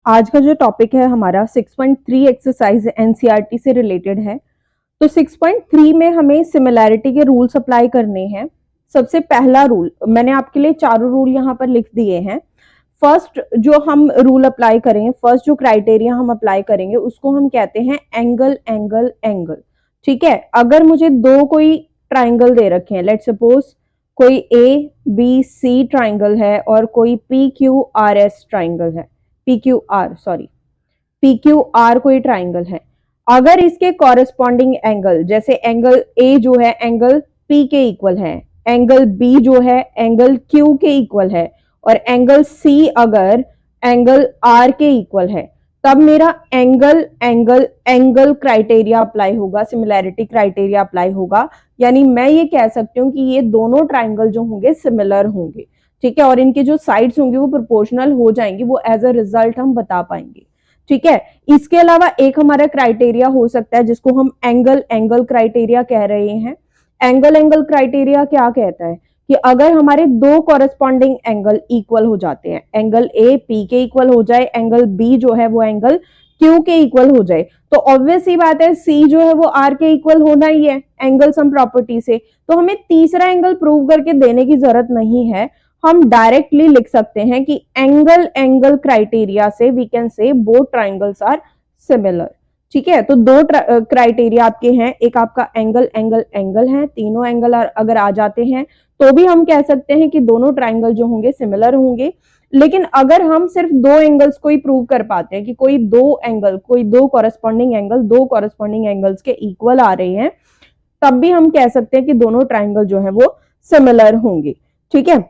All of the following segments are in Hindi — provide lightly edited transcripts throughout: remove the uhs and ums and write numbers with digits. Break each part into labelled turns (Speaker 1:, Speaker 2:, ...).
Speaker 1: आज का जो टॉपिक है हमारा 6.3 एक्सरसाइज एनसीईआरटी से रिलेटेड है। तो 6.3 में हमें सिमिलैरिटी के रूल्स अप्लाई करने हैं। सबसे पहला रूल, मैंने आपके लिए चारों रूल यहाँ पर लिख दिए हैं। फर्स्ट जो हम रूल अप्लाई करेंगे, फर्स्ट जो क्राइटेरिया हम अप्लाई करेंगे उसको हम कहते हैं एंगल एंगल एंगल। ठीक है, अगर मुझे दो कोई ट्राइंगल दे रखे हैं, लेट्स सपोज कोई ए बी सी ट्राइंगल है और कोई P Q R S triangle है, पी क्यू आर कोई ट्राइंगल है। अगर इसके कॉरेस्पॉन्डिंग एंगल, जैसे एंगल ए जो है एंगल पी के इक्वल है, एंगल बी जो है एंगल क्यू के इक्वल है और एंगल सी अगर एंगल आर के इक्वल है, तब मेरा angle angle angle criteria apply होगा, सिमिलैरिटी क्राइटेरिया अप्लाई होगा। यानी मैं ये कह सकती हूँ कि ये दोनों ट्राइंगल जो होंगे सिमिलर होंगे। ठीक है, और इनके जो साइड्स होंगे वो प्रोपोर्शनल हो जाएंगे, वो एज अ रिजल्ट हम बता पाएंगे। ठीक है, इसके अलावा एक हमारा क्राइटेरिया हो सकता है जिसको हम एंगल एंगल क्राइटेरिया कह रहे हैं। एंगल एंगल क्राइटेरिया क्या कहता है कि अगर हमारे दो कॉरेस्पॉन्डिंग एंगल इक्वल हो जाते हैं, एंगल ए पी के इक्वल हो जाए, एंगल बी जो है वो एंगल क्यू के इक्वल हो जाए, तो ऑब्वियस ही बात है सी जो है वो आर के इक्वल होना ही है एंगल सम प्रॉपर्टी से। तो हमें तीसरा एंगल प्रूव करके देने की जरूरत नहीं है, हम डायरेक्टली लिख सकते हैं कि एंगल एंगल क्राइटेरिया से we can say both triangles are similar. ठीक है, तो दो क्राइटेरिया आपके हैं, एक आपका एंगल एंगल एंगल है, तीनों एंगल अगर आ जाते हैं तो भी हम कह सकते हैं कि दोनों ट्राइंगल जो होंगे सिमिलर होंगे। लेकिन अगर हम सिर्फ दो एंगल्स को ही प्रूव कर पाते हैं कि कोई दो कॉरेस्पॉन्डिंग एंगल्स के इक्वल आ रहे हैं, तब भी हम कह सकते हैं कि दोनों ट्राइंगल जो है वो सिमिलर होंगे। ठीक है,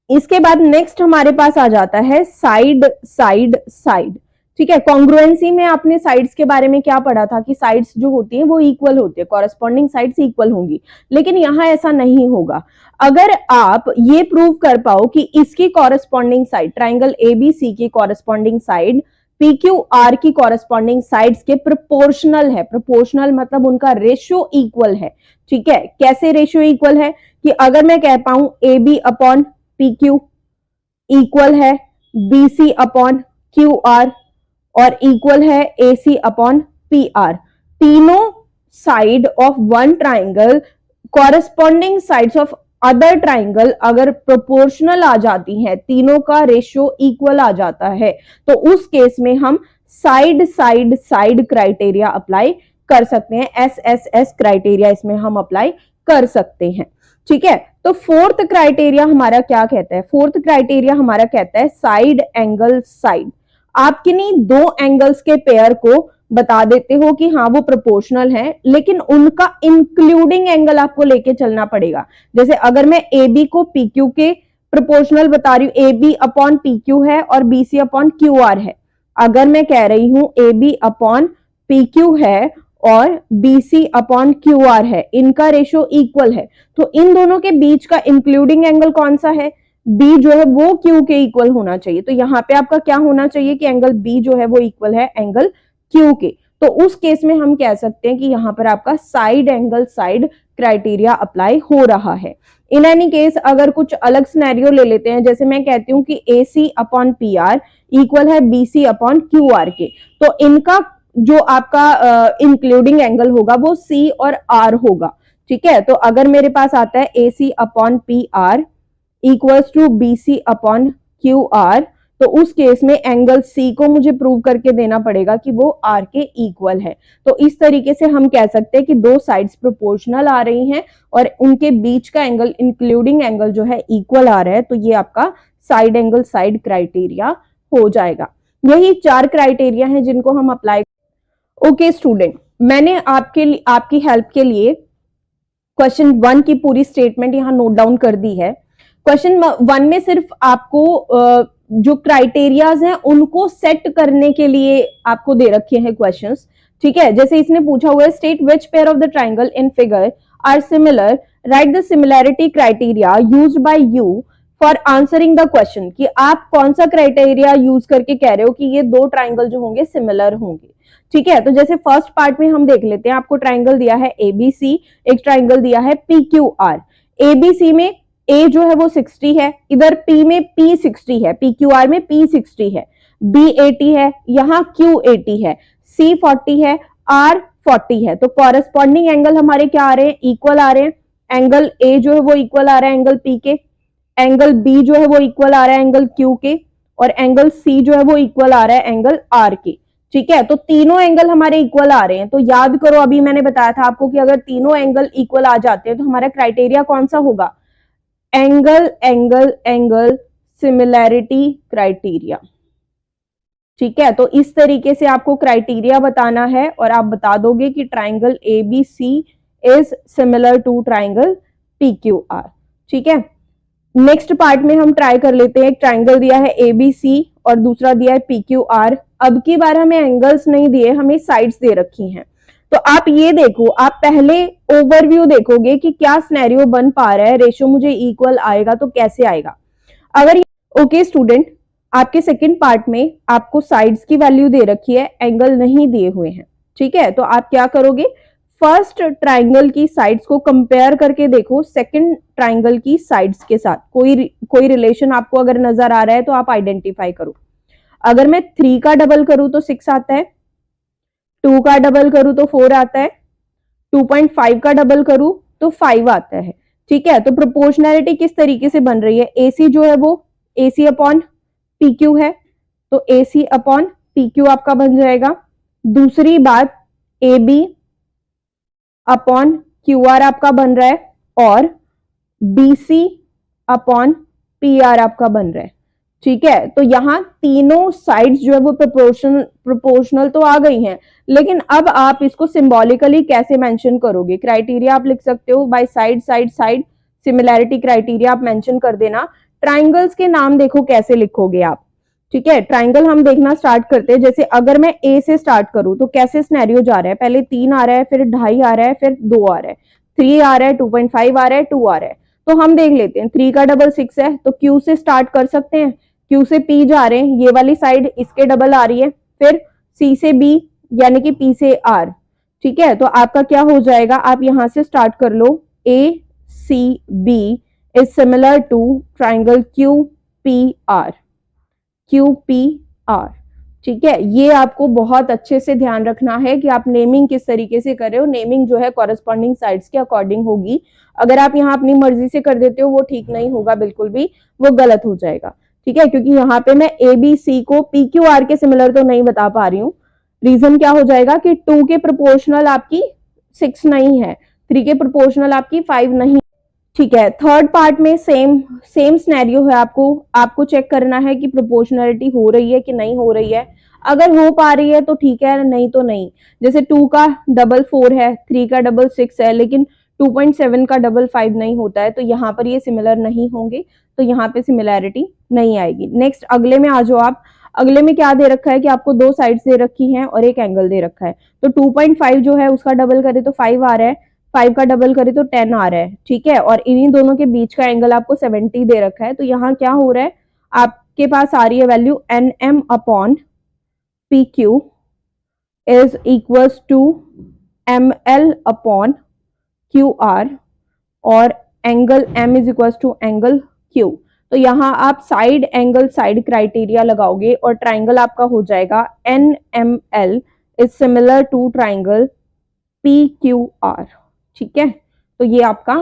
Speaker 1: इसके बाद नेक्स्ट हमारे पास आ जाता है साइड साइड साइड। ठीक है, कॉन्ग्रुएंसी में आपने साइड्स के बारे में क्या पढ़ा था कि साइड्स जो होती हैं वो इक्वल होती है, कॉरेस्पॉन्डिंग साइड्स इक्वल होंगी। लेकिन यहाँ ऐसा नहीं होगा। अगर आप ये प्रूव कर पाओ कि इसकी कॉरेस्पॉन्डिंग साइड, ट्राइंगल एबीसी की corresponding side P Q R की कॉरेस्पॉन्डिंग साइड्स के प्रोपोर्शनल है, प्रोपोर्शनल मतलब उनका रेशियो इक्वल है। ठीक है, कैसे रेशियो इक्वल है कि अगर मैं कह पाऊं A B upon P Q equal है B C upon Q R और इक्वल है A C upon P R, तीनों side of one triangle corresponding sides of other triangle अगर प्रोपोर्शनल आ जाती हैं, तीनों का रेशियो इक्वल आ जाता है, तो उस केस में हम side side side criteria apply कर सकते हैं। एस क्राइटेरिया इसमें हम अप्लाई कर सकते हैं। ठीक है, तो फोर्थ क्राइटेरिया हमारा क्या कहता है? फोर्थ क्राइटेरिया हमारा कहता है साइड एंगल साइड। आप किन्हीं दो एंगल्स के पेयर को बता देते हो कि हाँ वो प्रोपोर्शनल है, लेकिन उनका इंक्लूडिंग एंगल आपको लेके चलना पड़ेगा। जैसे अगर मैं ए बी को पी क्यू के प्रोपोर्शनल बता रही हूं, A B upon P Q है और B C upon Q R है। अगर मैं कह रही हूं A B upon P Q है और B C upon Q R है, इनका रेशियो इक्वल है, तो इन दोनों के बीच का इंक्लूडिंग एंगल कौन सा है? बी जो है वो क्यू के इक्वल होना चाहिए। तो यहाँ पे आपका क्या होना चाहिए कि एंगल बी जो है वो इक्वल है एंगल क्यू के। तो उस केस में हम कह सकते हैं कि यहाँ पर आपका side angle side criteria apply हो रहा है। इन एनी केस अगर कुछ अलग सिनेरियो ले लेते हैं, जैसे मैं कहती हूँ कि A C upon P R equal है B C upon Q R के, तो इनका जो आपका इंक्लूडिंग एंगल होगा वो सी और आर होगा। ठीक है, तो अगर मेरे पास आता है A C upon P R equals to B C upon Q R, तो उस केस में एंगल सी को मुझे प्रूव करके देना पड़ेगा कि वो आर के इक्वल है। तो इस तरीके से हम कह सकते हैं कि दो साइड्स प्रोपोर्शनल आ रही हैं और उनके बीच का एंगल इंक्लूडिंग एंगल जो है इक्वल आ रहा है, तो ये आपका साइड एंगल साइड क्राइटेरिया हो जाएगा। यही चार क्राइटेरिया हैं जिनको हम अप्लाई। ओके स्टूडेंट, मैंने आपकी हेल्प के लिए क्वेश्चन 1 की पूरी स्टेटमेंट यहाँ नोट डाउन कर दी है। क्वेश्चन 1 में सिर्फ आपको जो क्राइटेरियाज हैं उनको सेट करने के लिए आपको दे रखे हैं क्वेश्चंस। ठीक है, जैसे इसने पूछा हुआ है state which pair of the triangle in figure are similar, right the similarity criteria used by you for answering the question, कि आप कौन सा क्राइटेरिया यूज करके कह रहे हो कि ये दो ट्राइंगल जो होंगे सिमिलर होंगे। ठीक है, तो जैसे फर्स्ट पार्ट में हम देख लेते हैं, आपको ट्राइंगल दिया है एबीसी, एक ट्राइंगल दिया है पी क्यू आर। एबीसी में ए जो है वो 60 है, इधर पी में P 60 है, पी क्यू आर में P 60 है। B80 है, यहाँ Q80 है, C40 है, R40 है। तो कॉरेस्पॉन्डिंग एंगल हमारे क्या आ रहे हैं, इक्वल आ रहे हैं। एंगल A जो है वो इक्वल आ रहा है एंगल P के, एंगल B जो है वो इक्वल आ रहा है एंगल Q के, और एंगल C जो है वो इक्वल आ रहा है एंगल R के। ठीक है, तो तीनों एंगल हमारे इक्वल आ रहे हैं। तो याद करो, अभी मैंने बताया था आपको कि अगर तीनों एंगल इक्वल आ जाते हैं तो हमारा क्राइटेरिया कौन सा होगा, angle angle angle similarity criteria. ठीक है, तो इस तरीके से आपको क्राइटेरिया बताना है और आप बता दोगे कि triangle ABC is similar to triangle PQR। ठीक है, नेक्स्ट पार्ट में हम ट्राई कर लेते हैं। एक ट्राइंगल दिया है ABC और दूसरा दिया है PQR। अब की बार हमें एंगल्स नहीं दिए, हमें साइड्स दे रखी हैं। तो आप ये देखो, आप पहले ओवरव्यू देखोगे कि क्या सिनेरियो बन पा रहा है, रेशियो मुझे इक्वल आएगा तो कैसे आएगा। अगर ओके स्टूडेंट, आपके सेकंड पार्ट में आपको साइड्स की वैल्यू दे रखी है, एंगल नहीं दिए हुए हैं। ठीक है, तो आप क्या करोगे, फर्स्ट ट्राइंगल की साइड्स को कंपेयर करके देखो सेकंड ट्राइंगल की साइड्स के साथ, कोई रिलेशन आपको अगर नजर आ रहा है तो आप आइडेंटिफाई करो। अगर मैं 3 का डबल करूं तो 6 आता है, 2 का डबल करूं तो 4 आता है, 2.5 का डबल करूं तो 5 आता है। ठीक है, तो प्रोपोर्शनैलिटी किस तरीके से बन रही है, AC जो है वो AC अपॉन PQ है, तो AC अपॉन PQ आपका बन जाएगा। दूसरी बात, AB अपॉन QR आपका बन रहा है, और BC अपॉन PR आपका बन रहा है। ठीक है, तो यहां तीनों साइड्स जो है वो प्रोपोर्शनल तो आ गई हैं, लेकिन अब आप इसको सिंबॉलिकली कैसे मेंशन करोगे, क्राइटेरिया आप लिख सकते हो by side side side similarity criteria आप मेंशन कर देना। ट्राइंगल्स के नाम देखो कैसे लिखोगे आप। ठीक है, ट्राइंगल हम देखना स्टार्ट करते हैं। जैसे अगर मैं A से स्टार्ट करूं तो कैसे सिनेरियो जा रहा है, पहले 3 आ रहा है, फिर 2.5 आ रहा है, फिर 2 आ रहा है, 3 आ रहा है, 2.5 आ रहा है, 2 आ रहा है। तो हम देख लेते हैं, 3 का डबल 6 है, तो Q से स्टार्ट कर सकते हैं, Q से P जा रहे हैं, ये वाली साइड इसके डबल आ रही है, फिर C से B यानी कि P से R। ठीक है, तो आपका क्या हो जाएगा, आप यहां से स्टार्ट कर लो, ACB is similar to triangle QPR। QPR। ठीक है, ये आपको बहुत अच्छे से ध्यान रखना है कि आप नेमिंग किस तरीके से कर रहे हो। नेमिंग जो है कॉरेस्पॉन्डिंग साइड्स के अकॉर्डिंग होगी। अगर आप यहाँ अपनी मर्जी से कर देते हो वो ठीक नहीं होगा, बिल्कुल भी वो गलत हो जाएगा। ठीक है, क्योंकि यहाँ पे मैं ABC को PQR के सिमिलर तो नहीं बता पा रही हूँ। रीजन क्या हो जाएगा कि 2 के प्रोपोर्शनल आपकी 6 नहीं है, 3 के प्रोपोर्शनल आपकी 5 नहीं। ठीक है, थर्ड पार्ट में सेम सिनेरियो है, आपको चेक करना है कि प्रोपोर्शनलिटी हो रही है कि नहीं हो रही है। अगर हो पा रही है तो ठीक है, नहीं तो नहीं। जैसे 2 का डबल 4 है, 3 का डबल 6 है, लेकिन 2.7 का डबल 5 नहीं होता है, तो यहाँ पर ये सिमिलर नहीं होंगे, तो यहाँ पे सिमिलैरिटी नहीं आएगी। नेक्स्ट अगले में आ जाओ आप। अगले में क्या दे रखा है कि आपको 2 साइड्स दे रखी हैं और एक एंगल दे रखा है। तो 2.5 जो है उसका डबल करे तो 5 आ रहा है, 5 का डबल करे तो 10 आ रहा है। ठीक है, और इन्हीं दोनों के बीच का एंगल आपको 70 दे रखा है। तो यहाँ क्या हो रहा है, आपके पास आ रही है value NM upon PQ is equals to ML upon QR, और angle M is equals to angle Q। तो यहाँ आप साइड एंगल साइड क्राइटेरिया लगाओगे और ट्राइंगल आपका हो जाएगा NML is similar to triangle PQR। ठीक है, तो ये आपका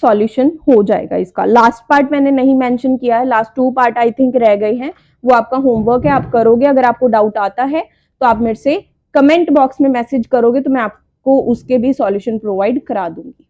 Speaker 1: सॉल्यूशन हो जाएगा इसका। लास्ट पार्ट मैंने नहीं मेंशन किया है, लास्ट 2 पार्ट आई थिंक रह गए हैं, वो आपका होमवर्क है, आप करोगे। अगर आपको डाउट आता है तो आप मेरे से कमेंट बॉक्स में मैसेज करोगे, तो मैं आपको उसके भी सॉल्यूशन प्रोवाइड करा दूंगी।